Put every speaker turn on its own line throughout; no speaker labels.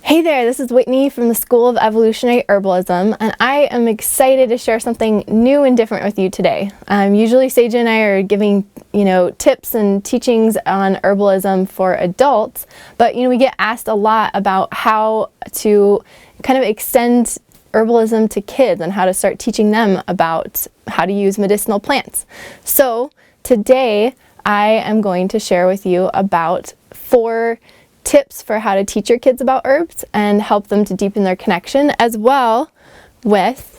Hey there, this is Whitney from the School of Evolutionary Herbalism, and I am excited to share something new and different with you today. Usually Sage and I are giving, tips and teachings on herbalism for adults, but we get asked a lot about how to kind of extend herbalism to kids and how to start teaching them about how to use medicinal plants. So today I am going to share with you about 4 tips for how to teach your kids about herbs and help them to deepen their connection, as well with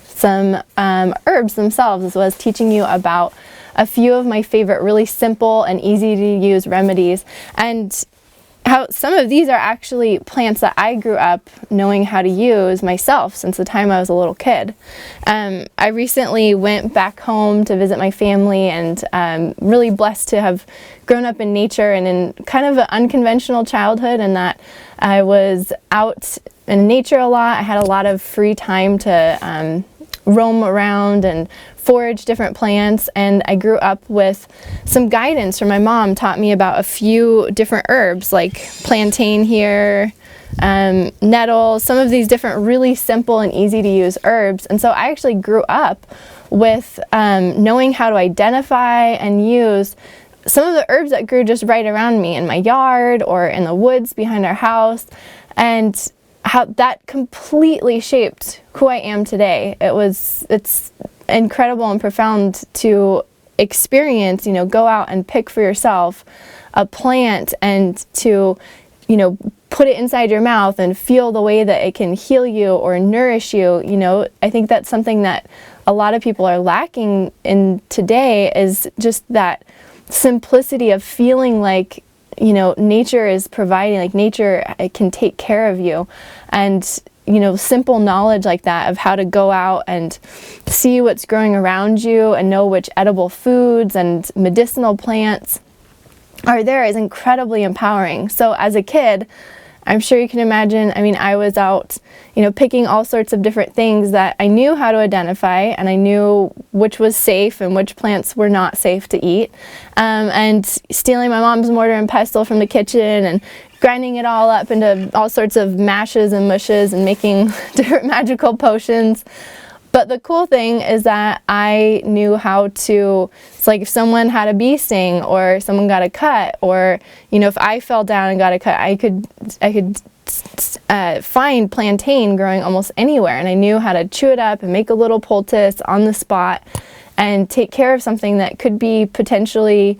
some herbs themselves, as well as teaching you about a few of my favorite really simple and easy to use remedies, and how some of these are actually plants that I grew up knowing how to use myself since the time I was a little kid. I recently went back home to visit my family, and I'm really blessed to have grown up in nature and in kind of an unconventional childhood, in that I was out in nature a lot. I had a lot of free time to roam around and forage different plants, and I grew up with some guidance from my mom. Taught me about a few different herbs like plantain here, nettle, some of these different really simple and easy to use herbs. And so I actually grew up with knowing how to identify and use some of the herbs that grew just right around me in my yard or in the woods behind our house, and how that completely shaped who I am today. It's incredible and profound to experience, go out and pick for yourself a plant and to, put it inside your mouth and feel the way that it can heal you or nourish you. I think that's something that a lot of people are lacking in today, is just that simplicity of feeling like nature is providing, like nature can take care of you. And simple knowledge like that of how to go out and see what's growing around you and know which edible foods and medicinal plants are there is incredibly empowering. So as a kid, I'm sure you can imagine, I was out, picking all sorts of different things that I knew how to identify, and I knew which was safe and which plants were not safe to eat, and stealing my mom's mortar and pestle from the kitchen and grinding it all up into all sorts of mashes and mushes and making different magical potions. But the cool thing is that I knew how to, it's like if someone had a bee sting or someone got a cut, or, if I fell down and got a cut, I could find plantain growing almost anywhere. And I knew how to chew it up and make a little poultice on the spot and take care of something that could be potentially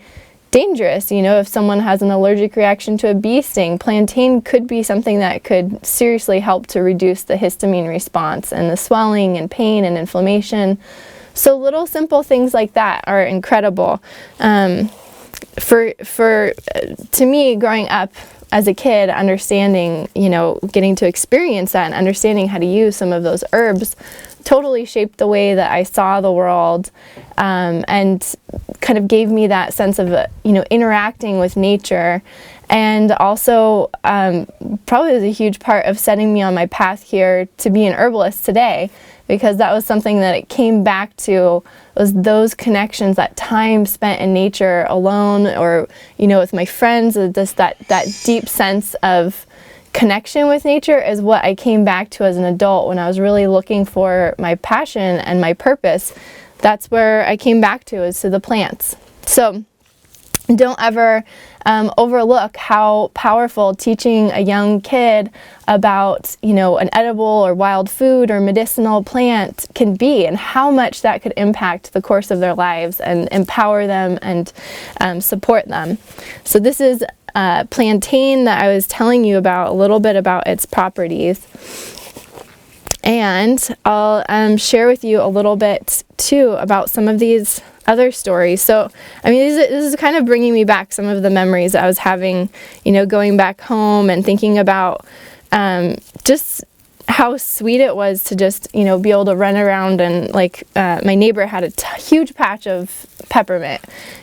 dangerous. If someone has an allergic reaction to a bee sting, plantain could be something that could seriously help to reduce the histamine response and the swelling and pain and inflammation. So little simple things like that are incredible. To me, growing up as a kid, understanding, getting to experience that and understanding how to use some of those herbs totally shaped the way that I saw the world, and kind of gave me that sense of, interacting with nature. And also probably was a huge part of setting me on my path here to be an herbalist today, because that was something that it came back to, was those connections, that time spent in nature alone or, with my friends, just that deep sense of connection with nature is what I came back to as an adult when I was really looking for my passion and my purpose. That's where I came back to, is to the plants. So don't ever overlook how powerful teaching a young kid about, an edible or wild food or medicinal plant can be, and how much that could impact the course of their lives and empower them and support them. So this is plantain that I was telling you about, a little bit about its properties. And I'll share with you a little bit too about some of these other stories. So, this is kind of bringing me back some of the memories that I was having, going back home and thinking about just how sweet it was to just, be able to run around and my neighbor had a huge patch of peppermint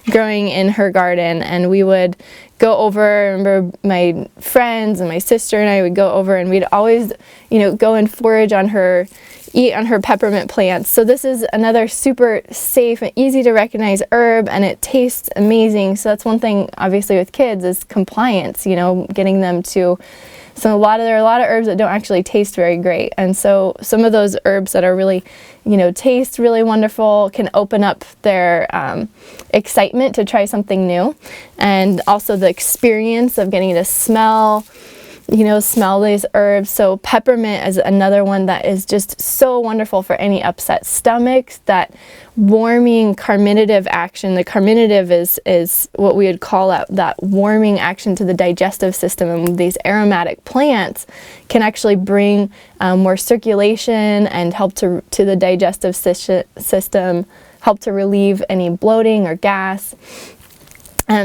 growing in her garden, and we would go over. I remember my friends and my sister and I would go over, and we'd always, go and forage on her, eat on her peppermint plants. So this is another super safe and easy to recognize herb, and it tastes amazing. So that's one thing, obviously, with kids is compliance, getting them to So there are a lot of herbs that don't actually taste very great. And so some of those herbs that are really, taste really wonderful can open up their excitement to try something new. And also the experience of getting to smell these herbs. So peppermint is another one that is just so wonderful for any upset stomachs. That warming carminative action. The carminative is what we would call that warming action to the digestive system. And these aromatic plants can actually bring more circulation and help to the digestive system, help to relieve any bloating or gas.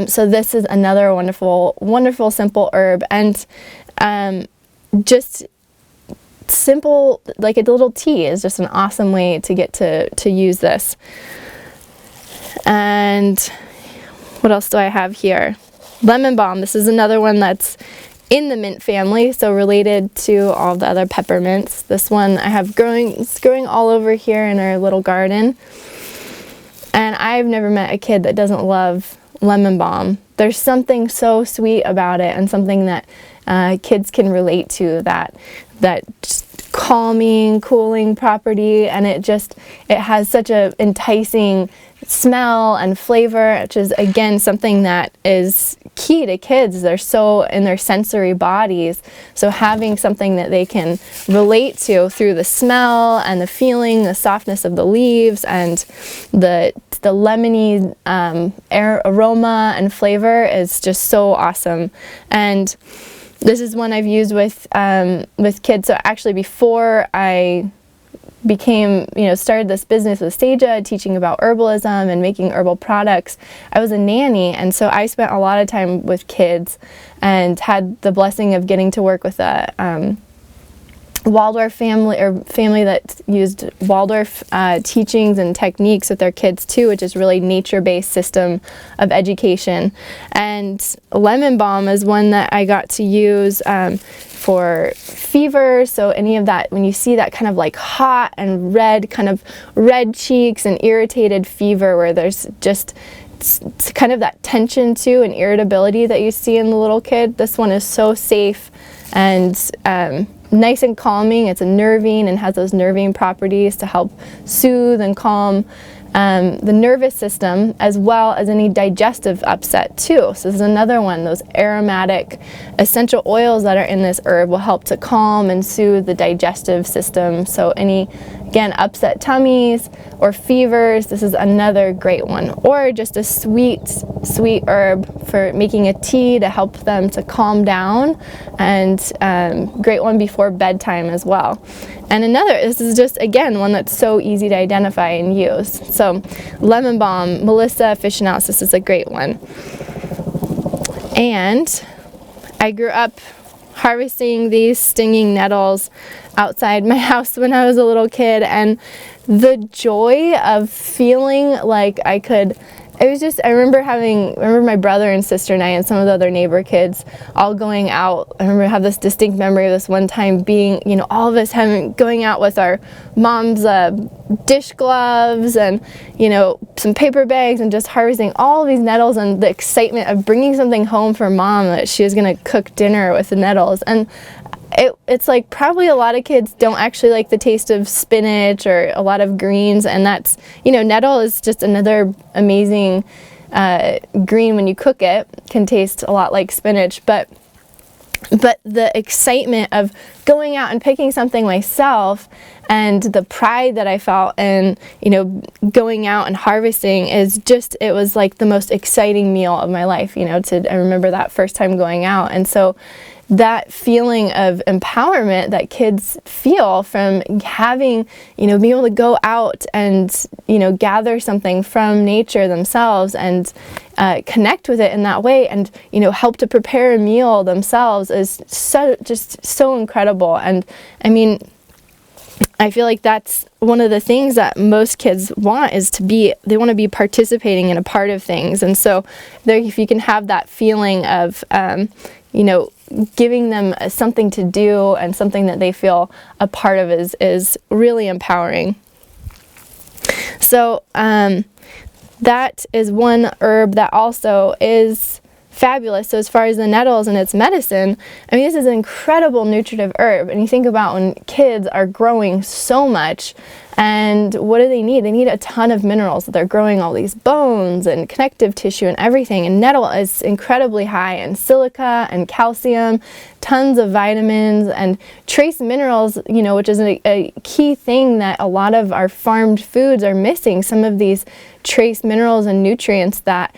So this is another wonderful, simple herb. And just simple, like a little tea is just an awesome way to get to use this. And what else do I have here? Lemon balm. This is another one that's in the mint family, so related to all the other peppermints. This one I have it's growing all over here in our little garden. And I've never met a kid that doesn't love lemon balm. There's something so sweet about it, and something that kids can relate to, that just calming, cooling property, and it has such a enticing smell and flavor, which is again something that is key to kids. They're so in their sensory bodies, so having something that they can relate to through the smell and the feeling, the softness of the leaves, and the lemony aroma and flavor is just so awesome. And this is one I've used with kids. So actually, before I started this business with Stasia, teaching about herbalism and making herbal products, I was a nanny, and so I spent a lot of time with kids and had the blessing of getting to work with a Waldorf family that used Waldorf teachings and techniques with their kids too, which is really nature-based system of education. And lemon balm is one that I got to use for fever. So any of that, when you see that kind of like hot and red, kind of red cheeks and irritated fever, where there's just kind of that tension too and irritability that you see in the little kid, this one is so safe and nice and calming. It's a nervine and has those nervine properties to help soothe and calm the nervous system, as well as any digestive upset too. So this is another one. Those aromatic essential oils that are in this herb will help to calm and soothe the digestive system. So any, again, upset tummies or fevers, this is another great one. Or just a sweet herb for making a tea to help them to calm down, and great one before bedtime as well. And this is just, again, one that's so easy to identify and use. So lemon balm, Melissa Officinalis, this is a great one. And I grew up harvesting these stinging nettles outside my house when I was a little kid, and the joy of feeling like I remember my brother and sister and I and some of the other neighbor kids all going out. I remember I have this distinct memory of this one time being, all of us going out with our mom's dish gloves and, some paper bags, and just harvesting all of these nettles, and the excitement of bringing something home for mom that she was going to cook dinner with the nettles. And it's like probably a lot of kids don't actually like the taste of spinach or a lot of greens, and that's, nettle is just another amazing green. When you cook it, can taste a lot like spinach, but the excitement of going out and picking something myself, and the pride that I felt in, going out and harvesting, it was like the most exciting meal of my life, I remember that first time going out. And so that feeling of empowerment that kids feel from having, being able to go out and, gather something from nature themselves and connect with it in that way, and, help to prepare a meal themselves, is just so incredible. And I mean, I feel like that's one of the things that most kids want, is they want to be participating in a part of things. And so if you can have that feeling of, giving them something to do and something that they feel a part of, is really empowering. So that is one herb that also is fabulous. So as far as the nettles and its medicine, I mean, this is an incredible nutritive herb. And you think about when kids are growing so much, and what do they need? They need a ton of minerals. They're growing all these bones and connective tissue and everything. And nettle is incredibly high in silica and calcium, tons of vitamins and trace minerals, you know, which is a key thing that a lot of our farmed foods are missing. Some of these trace minerals and nutrients that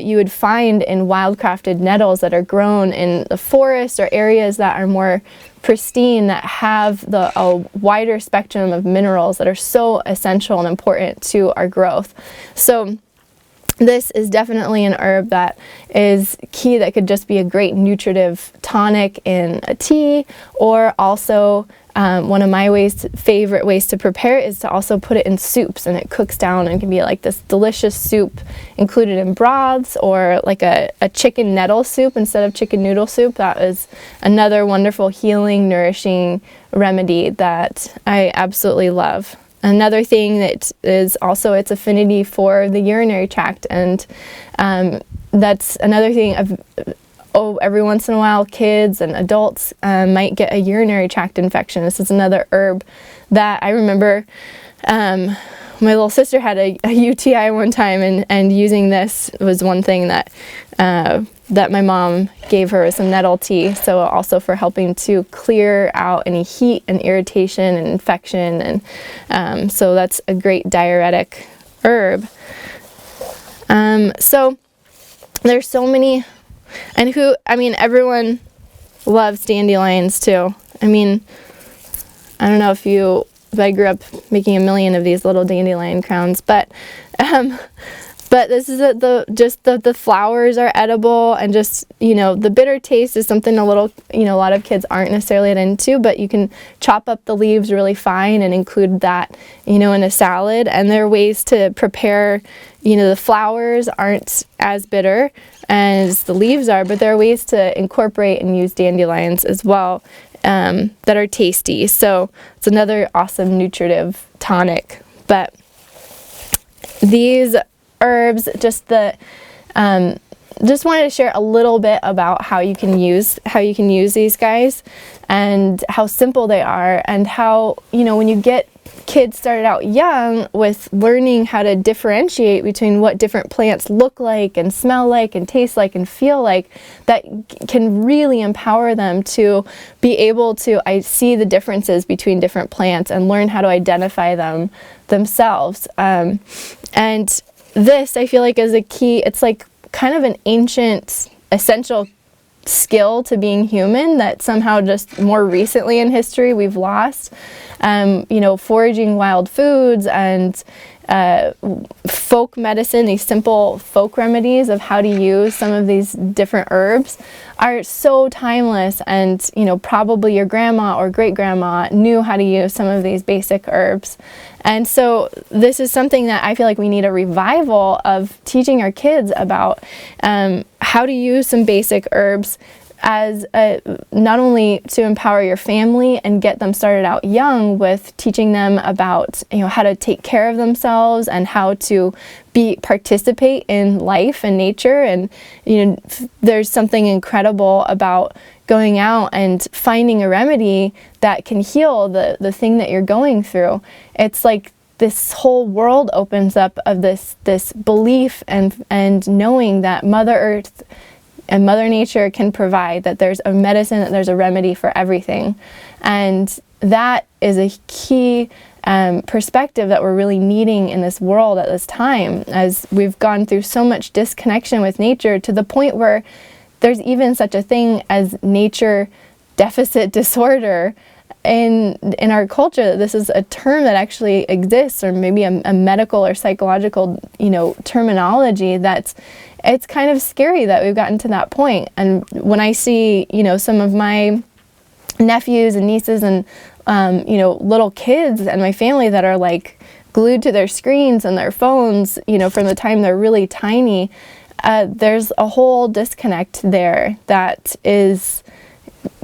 you would find in wildcrafted nettles that are grown in the forest or areas that are more pristine, that have a wider spectrum of minerals that are so essential and important to our growth. So this is definitely an herb that is key, that could just be a great nutritive tonic in a tea, or also one of my favorite ways to prepare it is to also put it in soups, and it cooks down and can be like this delicious soup included in broths, or like a chicken nettle soup instead of chicken noodle soup. That is another wonderful healing, nourishing remedy that I absolutely love. Another thing that is also its affinity for the urinary tract, and that's another thing every once in a while kids and adults might get a urinary tract infection. This is another herb that I remember my little sister had a UTI one time, and using this was one thing that my mom gave her, some nettle tea. So also for helping to clear out any heat and irritation and infection, and so that's a great diuretic herb. So there's so many. And everyone loves dandelions too. I mean, I don't know if I grew up making a million of these little dandelion crowns, but this is the flowers are edible, and just, you know, the bitter taste is something a lot of kids aren't necessarily into, but you can chop up the leaves really fine and include that, you know, in a salad. And there are ways to prepare, you know, the flowers aren't as bitter as the leaves are, but there are ways to incorporate and use dandelions as well that are tasty. So it's another awesome nutritive tonic. But these herbs, just wanted to share a little bit about how you can use these guys, and how simple they are, and how, you know, when you get kids started out young with learning how to differentiate between what different plants look like and smell like and taste like and feel like, that can really empower them to be able to see the differences between different plants and learn how to identify them themselves. And this, I feel like, is a key. It's like kind of an ancient, essential skill to being human that somehow just more recently in history we've lost. You know, foraging wild foods and folk medicine, these simple folk remedies of how to use some of these different herbs are so timeless. And, you know, probably your grandma or great grandma knew how to use some of these basic herbs. And so this is something that I feel like we need a revival of, teaching our kids about how to use some basic herbs, as not only to empower your family and get them started out young with teaching them about, you know, how to take care of themselves and how to participate in life and nature. And, you know, there's something incredible about going out and finding a remedy that can heal the thing that you're going through. It's like this whole world opens up of this belief and knowing that Mother Earth and Mother Nature can provide, that there's a medicine, that there's a remedy for everything. And that is a key perspective that we're really needing in this world at this time, as we've gone through so much disconnection with nature, to the point where there's even such a thing as nature deficit disorder in our culture. This is a term that actually exists, or maybe a medical or psychological, you know, terminology it's kind of scary that we've gotten to that point. And when I see, you know, some of my nephews and nieces and, you know, little kids and my family that are like glued to their screens and their phones, you know, from the time they're really tiny, there's a whole disconnect there that is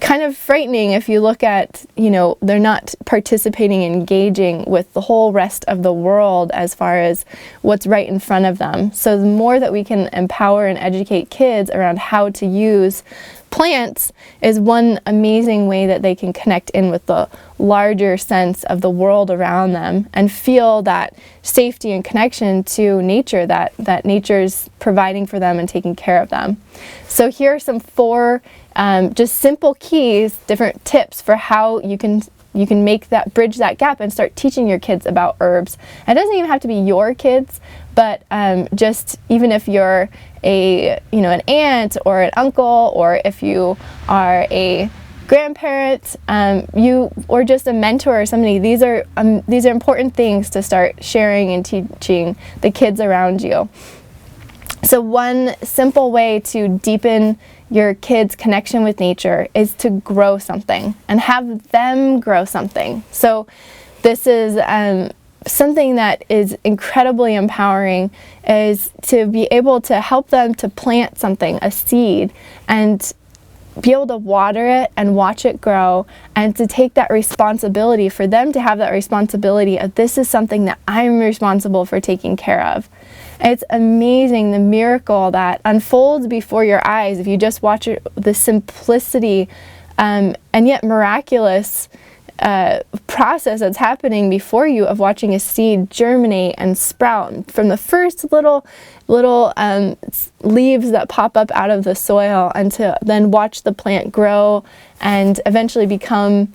kind of frightening if you look at, they're not participating, engaging with the whole rest of the world as far as what's right in front of them. So the more that we can empower and educate kids around how to use plants is one amazing way that they can connect in with the larger sense of the world around them and feel that safety and connection to nature that nature's providing for them and taking care of them. So here are some 4 just simple keys, different tips for how you can make that, bridge that gap and start teaching your kids about herbs. It doesn't even have to be your kids, but just even if you're an aunt or an uncle, or if you are a grandparent, or just a mentor or somebody, these are important things to start sharing and teaching the kids around you. So one simple way to deepen your kids' connection with nature is to grow something and have them grow something. So this is something that is incredibly empowering, is to be able to help them to plant something, a seed, and be able to water it and watch it grow, and to take that responsibility, for them to have that responsibility of, this is something that I'm responsible for taking care of. It's amazing the miracle that unfolds before your eyes if you just watch it, the simplicity and yet miraculous process that's happening before you of watching a seed germinate and sprout from the first little leaves that pop up out of the soil, and to then watch the plant grow and eventually become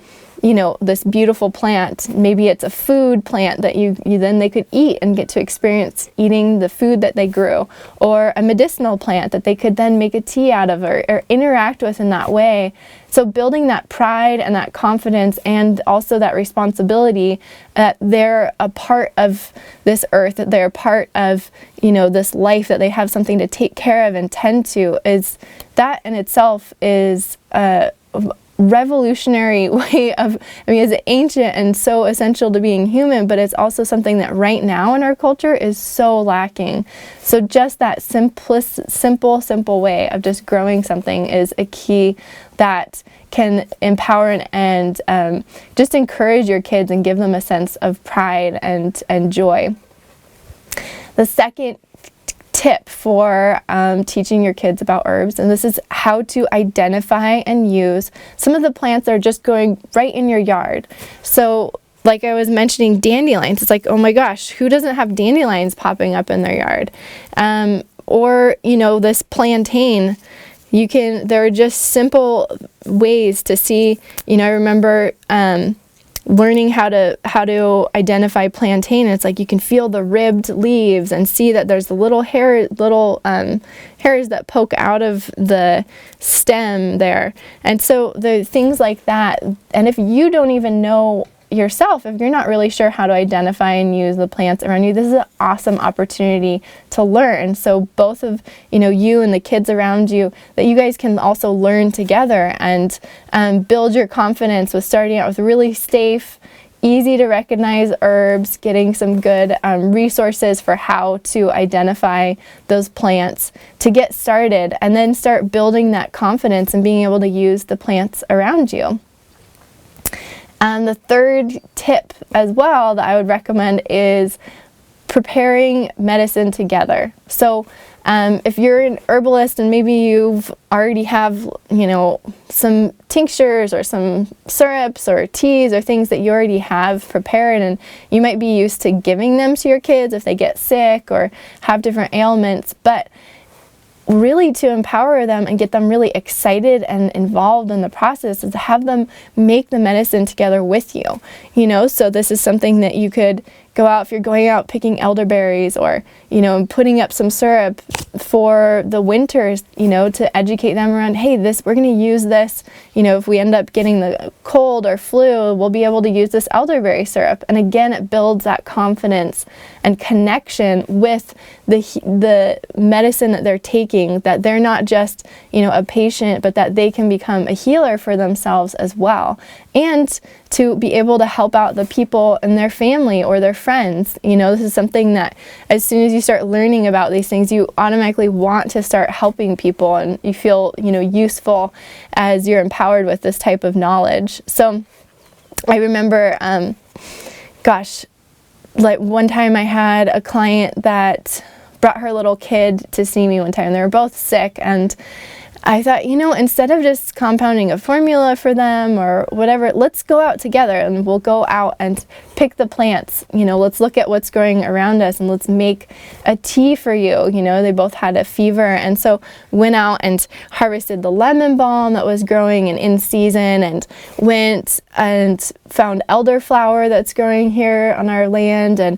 this beautiful plant. Maybe it's a food plant that you then they could eat and get to experience eating the food that they grew, or a medicinal plant that they could then make a tea out of, or interact with in that way. So building that pride and that confidence, and also that responsibility that they're a part of this earth, that they're a part of this life, that they have something to take care of and tend to, is that in itself is a revolutionary way of, it's ancient and so essential to being human, but it's also something that right now in our culture is so lacking. So just that simple way of just growing something is a key that can empower and just encourage your kids and give them a sense of pride and joy. The second tip for teaching your kids about herbs, and this is how to identify and use some of the plants that are just growing right in your yard. So like I was mentioning, dandelions, it's like, oh my gosh, who doesn't have dandelions popping up in their yard? Or this plantain, there are just simple ways to see. I remember learning how to identify plantain. It's like you can feel the ribbed leaves and see that there's the little hairs that poke out of the stem there. And so the things like that. And if you don't even know yourself, if you're not really sure how to identify and use the plants around you, this is an awesome opportunity to learn. So both of you and the kids around you, that you guys can also learn together and build your confidence with starting out with really safe, easy to recognize herbs, getting some good resources for how to identify those plants to get started, and then start building that confidence and being able to use the plants around you. And the third tip as well that I would recommend is preparing medicine together. So if you're an herbalist and maybe you've already have, some tinctures or some syrups or teas or things that you already have prepared, and you might be used to giving them to your kids if they get sick or have different ailments, but really to empower them and get them really excited and involved in the process is to have them make the medicine together with you. So this is something that you could go out, if you're going out picking elderberries, or putting up some syrup for the winters, to educate them around, hey, we're going to use this, if we end up getting the cold or flu, we'll be able to use this elderberry syrup. And again, it builds that confidence and connection with the medicine that they're taking, that they're not just a patient, but that they can become a healer for themselves as well, and to be able to help out the people in their family or their friends friends. This is something that as soon as you start learning about these things, you automatically want to start helping people, and you feel, useful as you're empowered with this type of knowledge. So I remember, like one time I had a client that brought her little kid to see me one time. They were both sick, and I thought, instead of just compounding a formula for them or whatever, let's go out together and we'll go out and pick the plants. Let's look at what's growing around us and let's make a tea for you. They both had a fever, and so went out and harvested the lemon balm that was growing and in season, and went and found elderflower that's growing here on our land, and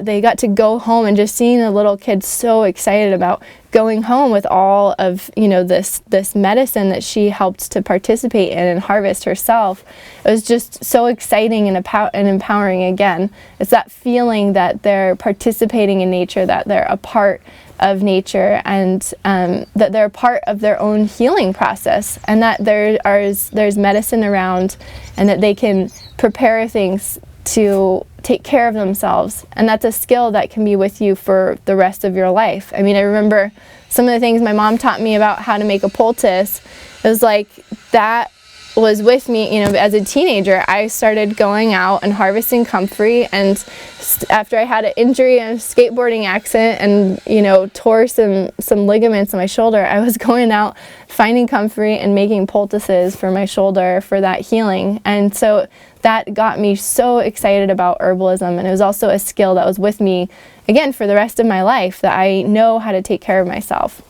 they got to go home, and just seeing the little kid so excited about going home with all of this medicine that she helped to participate in and harvest herself. It was just so exciting and empowering. Again, it's that feeling that they're participating in nature, that they're a part of nature, and that they're a part of their own healing process, and that there's medicine around, and that they can prepare things to take care of themselves. And that's a skill that can be with you for the rest of your life. I remember some of the things my mom taught me about how to make a poultice. It was like that was with me, as a teenager. I started going out and harvesting comfrey, and after I had an injury and a skateboarding accident and, tore some ligaments in my shoulder, I was going out finding comfrey and making poultices for my shoulder for that healing. And so that got me so excited about herbalism, and it was also a skill that was with me, again, for the rest of my life, that I know how to take care of myself.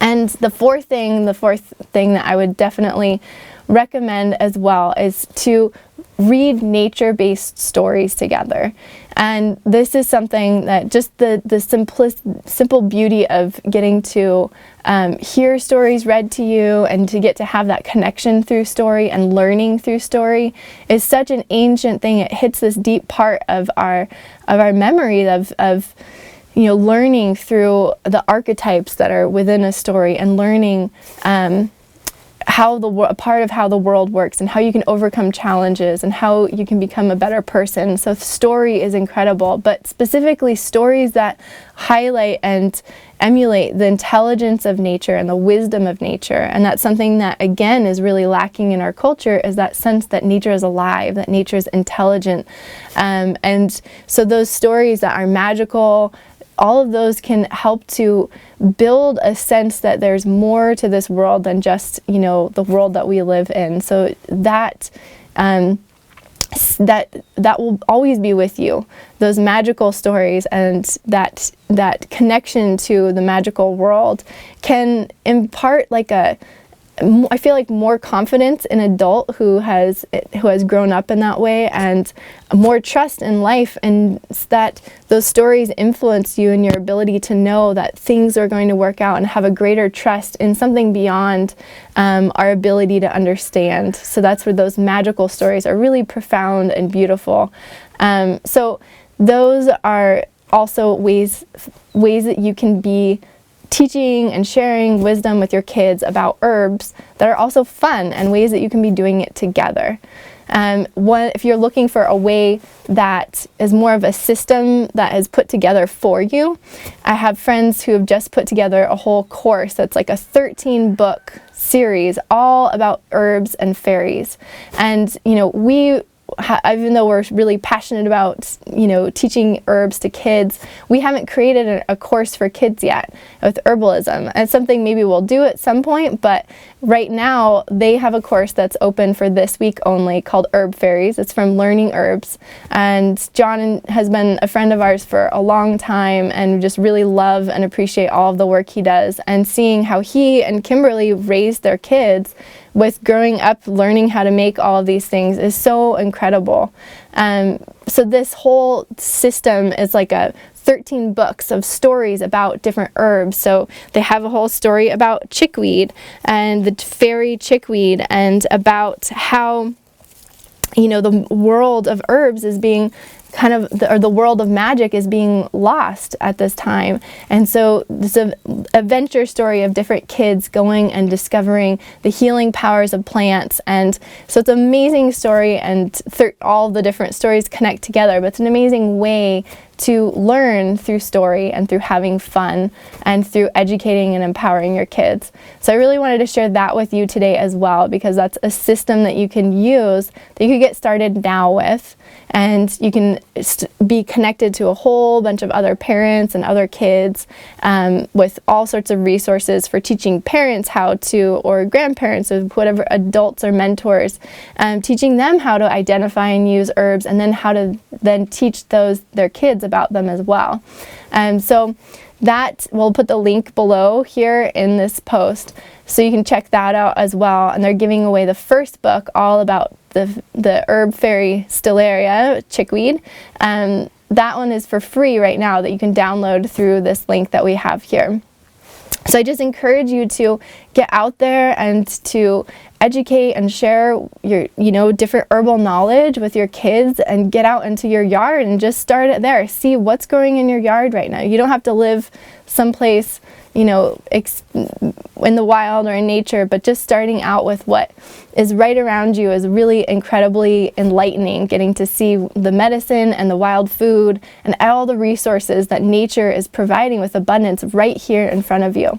And the fourth thing that I would definitely recommend as well is to read nature-based stories together. And this is something that just the simple beauty of getting to hear stories read to you, and to get to have that connection through story and learning through story is such an ancient thing. It hits this deep part of our memory of learning through the archetypes that are within a story, and learning a part of how the world works, and how you can overcome challenges, and how you can become a better person. So story is incredible, but specifically stories that highlight and emulate the intelligence of nature and the wisdom of nature. And that's something that, again, is really lacking in our culture, is that sense that nature is alive, that nature is intelligent. And so those stories that are magical, all of those can help to build a sense that there's more to this world than just, the world that we live in. So that will always be with you. Those magical stories and that connection to the magical world can impart I feel like more confidence in an adult who has grown up in that way, and more trust in life, and that those stories influence you and your ability to know that things are going to work out, and have a greater trust in something beyond our ability to understand. So that's where those magical stories are really profound and beautiful. So those are also ways that you can be teaching and sharing wisdom with your kids about herbs that are also fun, and ways that you can be doing it together. If you're looking for a way that is more of a system that is put together for you, I have friends who have just put together a whole course that's like a 13-book series all about herbs and fairies. And even though we're really passionate about, teaching herbs to kids, we haven't created a course for kids yet with herbalism. It's something maybe we'll do at some point, but right now they have a course that's open for this week only called Herb Fairies. It's from Learning Herbs. And John has been a friend of ours for a long time, and we just really love and appreciate all of the work he does. And seeing how he and Kimberly raised their kids with growing up learning how to make all of these things is so incredible. So this whole system is like 13 books of stories about different herbs. So they have a whole story about chickweed and the fairy chickweed, and about how the world of herbs is being kind of the world of magic is being lost at this time. And so this adventure story of different kids going and discovering the healing powers of plants. And so it's an amazing story, and all the different stories connect together, but it's an amazing way to learn through story and through having fun and through educating and empowering your kids. So I really wanted to share that with you today as well, because that's a system that you can use, that you could get started now with, and you can be connected to a whole bunch of other parents and other kids with all sorts of resources for teaching parents how to, or grandparents, or whatever, adults or mentors, teaching them how to identify and use herbs, and then how to then teach their kids about them as well. So that, we'll put the link below here in this post, so you can check that out as well. And they're giving away the first book all about the herb fairy stellaria, chickweed. That one is for free right now, that you can download through this link that we have here. So I just encourage you to get out there and to educate and share your, different herbal knowledge with your kids, and get out into your yard and just start it there. See what's growing in your yard right now. You don't have to live someplace, in the wild or in nature, but just starting out with what is right around you is really incredibly enlightening, getting to see the medicine and the wild food and all the resources that nature is providing with abundance right here in front of you.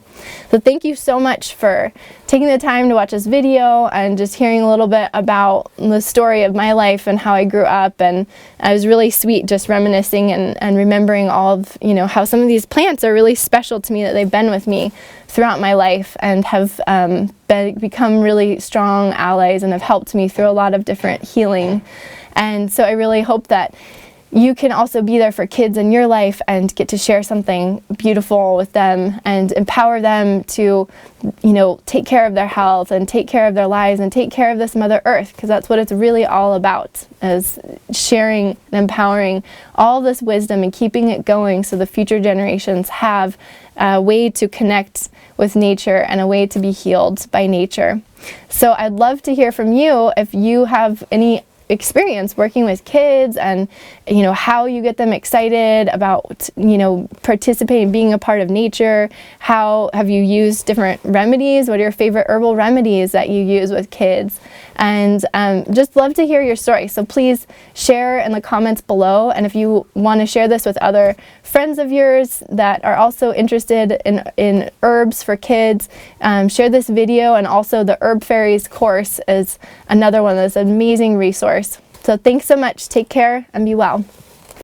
So thank you so much for taking the time to watch this video and just hearing a little bit about the story of my life and how I grew up. And it was really sweet just reminiscing and remembering all of, how some of these plants are really special to me, that they've been with me throughout my life and have become really strong allies and have helped me through a lot of different healing. And so I really hope that you can also be there for kids in your life and get to share something beautiful with them and empower them to, take care of their health and take care of their lives and take care of this Mother Earth, because that's what it's really all about, is sharing and empowering all this wisdom and keeping it going so the future generations have a way to connect with nature and a way to be healed by nature. So I'd love to hear from you if you have any experience working with kids, and how you get them excited about participating, being a part of nature. How have you used different remedies? What are your favorite herbal remedies that you use with kids? And just love to hear your story. So please share in the comments below, and if you want to share this with other friends of yours that are also interested in herbs for kids, share this video. And also the Herb Fairies course is another one that's an amazing resource. So thanks so much. Take care and be well.